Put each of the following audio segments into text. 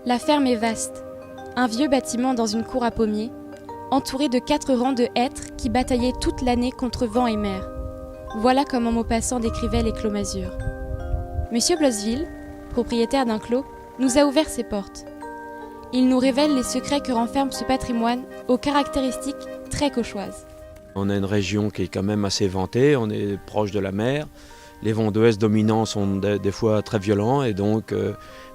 La ferme est vaste. Un vieux bâtiment dans une cour à pommiers, entouré de 4 rangs de hêtres qui bataillaient toute l'année contre vent et mer. Voilà comment Maupassant décrivait les clos Masures. Monsieur Blosseville, propriétaire d'un clos, nous a ouvert ses portes. Il nous révèle les secrets que renferme ce patrimoine aux caractéristiques très cauchoises. On a une région qui est quand même assez ventée, on est proche de la mer. Les vents d'ouest dominants sont des fois très violents et donc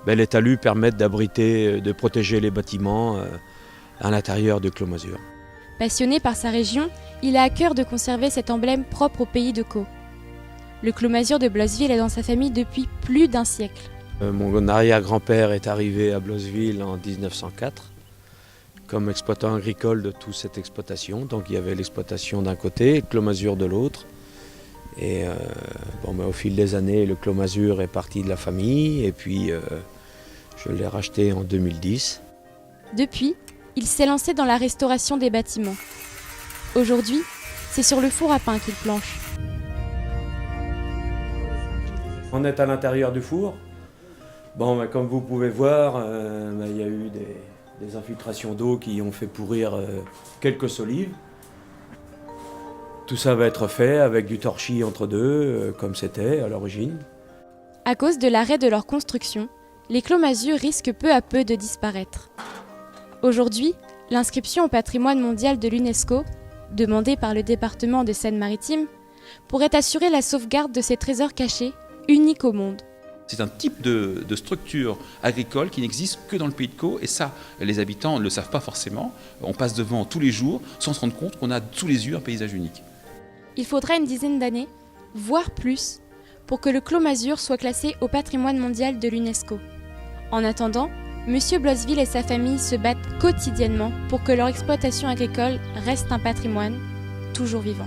les talus permettent d'abriter, de protéger les bâtiments à l'intérieur du Clos Masure. Passionné par sa région, il a à cœur de conserver cet emblème propre au pays de Caux. Le Clos Masure de Blosseville est dans sa famille depuis plus d'un siècle. Mon arrière-grand-père est arrivé à Blosseville en 1904 comme exploitant agricole de toute cette exploitation. Donc il y avait l'exploitation d'un côté, le Clos Masure de l'autre. Et au fil des années, le Clos Masure est parti de la famille et puis je l'ai racheté en 2010. Depuis, il s'est lancé dans la restauration des bâtiments. Aujourd'hui, c'est sur le four à pain qu'il planche. On est à l'intérieur du four. Comme vous pouvez voir, il y a eu des infiltrations d'eau qui ont fait pourrir quelques solives. Tout ça va être fait avec du torchis entre deux, comme c'était à l'origine. À cause de l'arrêt de leur construction, les Clos Masure risquent peu à peu de disparaître. Aujourd'hui, l'inscription au patrimoine mondial de l'UNESCO, demandée par le département de Seine-Maritime, pourrait assurer la sauvegarde de ces trésors cachés, uniques au monde. C'est un type de structure agricole qui n'existe que dans le pays de Caux, et ça, les habitants ne le savent pas forcément. On passe devant tous les jours sans se rendre compte qu'on a sous les yeux un paysage unique. Il faudra une dizaine d'années, voire plus, pour que le Clos Masure soit classé au patrimoine mondial de l'UNESCO. En attendant, Monsieur Blosseville et sa famille se battent quotidiennement pour que leur exploitation agricole reste un patrimoine toujours vivant.